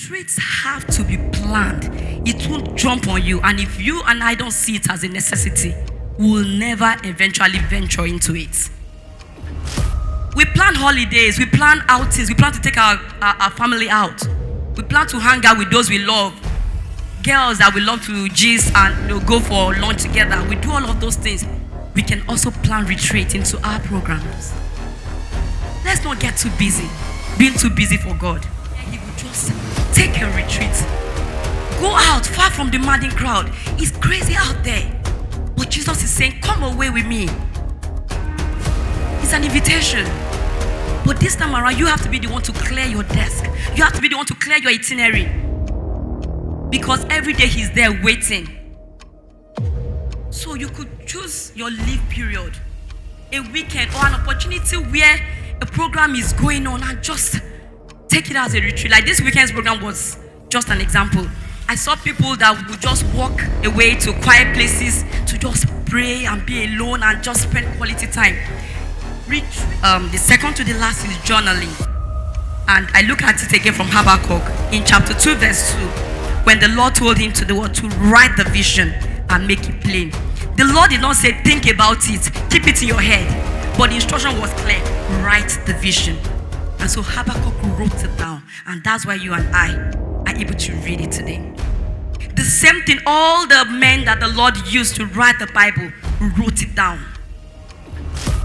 Retreats have to be planned. It won't jump on you. And if you and I don't see it as a necessity, we'll never eventually venture into it. We plan holidays, we plan outings, we plan to take our family out. We plan to hang out with those we love. Girls that we love to gist and go for lunch together. We do all of those things. We can also plan retreat into our programs. Let's not get too busy, being too busy for God. He will just take a retreat. Go out far from the madding crowd. It's crazy out there. But Jesus is saying, come away with me. It's an invitation. But this time around, you have to be the one to clear your desk. You have to be the one to clear your itinerary. Because every day he's there waiting. So you could choose your leave period, a weekend or an opportunity where a program is going on, and just take it as a retreat. Like this weekend's program was just an example. I saw people that would just walk away to quiet places to just pray and be alone and just spend quality time. The second to the last is journaling. And I look at it again from Habakkuk in chapter 2 verse 2. When the Lord told him to write the vision and make it plain. The Lord did not say think about it, keep it in your head. But the instruction was clear, write the vision. And so Habakkuk wrote it down. And that's why you and I are able to read it today. The same thing, all the men that the Lord used to write the Bible wrote it down.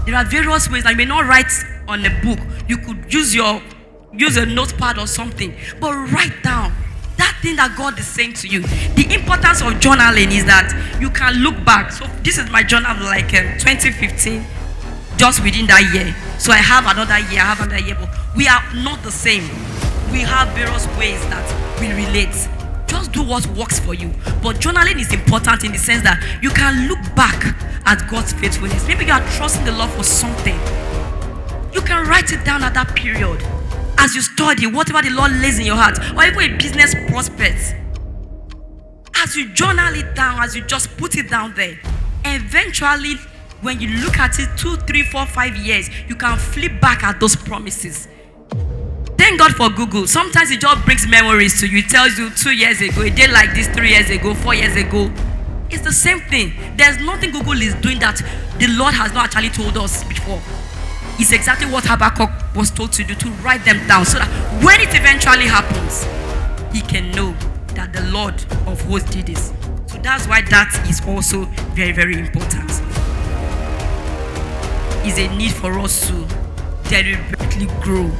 There are various ways that you may not write on a book. You could use a notepad or something, but write down that thing that God is saying to you. The importance of journaling is that you can look back. So this is my journal, like 2015, just within that year. So I have another year, but we are not the same. We have various ways that we relate. Just do what works for you. But journaling is important in the sense that you can look back at God's faithfulness. Maybe you are trusting the Lord for something. You can write it down at that period. As you study, whatever the Lord lays in your heart, or even a business prospect. As you journal it down, as you just put it down there, eventually, when you look at it 2, 3, 4, 5 years, you can flip back at those promises. Thank God for Google. Sometimes it just brings memories to you. It tells you 2 years ago, a day like this, 3 years ago, 4 years ago. It's the same thing. There's nothing Google is doing that the Lord has not actually told us before. It's exactly what Habakkuk was told to do, to write them down, so that when it eventually happens, he can know that the Lord of hosts did this. So that's why that is also very, very important. It's a need for us to deliberately grow.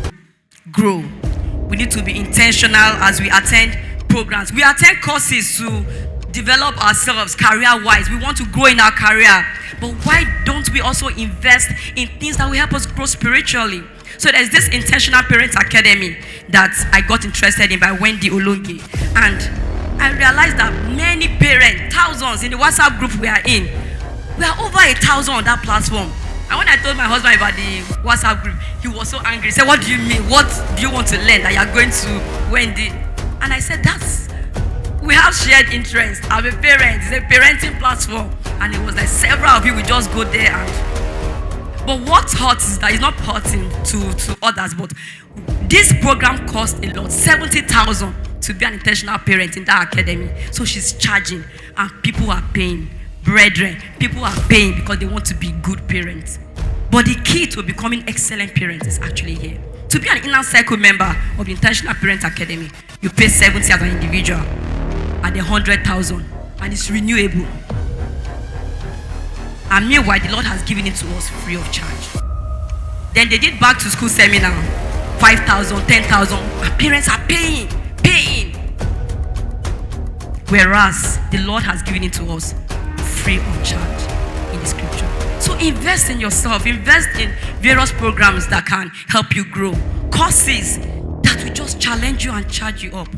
We need to be intentional as we attend programs. We attend courses to develop ourselves career-wise. We want to grow in our career. But why don't we also invest in things that will help us grow spiritually? So there's this Intentional Parent Academy that I got interested in by Wendy Olonge. And I realized that many parents, thousands in the WhatsApp group we are in, we are over 1,000 on that platform. And when I told my husband about the WhatsApp group, he was so angry. He said, what do you mean? What do you want to learn that you're going to Wendy? And I said, we have shared interests. I'm a parent. It's a parenting platform. And it was like several of you will just go there. But what hurts is that it's not hurting to others, but this program costs a lot, 70,000 to be an intentional parent in that academy. So she's charging, and people are paying. Brethren, people are paying because they want to be good parents. But the key to becoming excellent parents is actually here. To be an inner circle member of the Intentional Parent Academy, you pay 70 as an individual and 100,000, and it's renewable. And meanwhile, the Lord has given it to us free of charge. Then they did back to school seminar, 5,000, 10,000, and parents are paying. Whereas the Lord has given it to us free of charge in the scripture. So invest in yourself, invest in various programs that can help you grow, courses that will just challenge you and charge you up.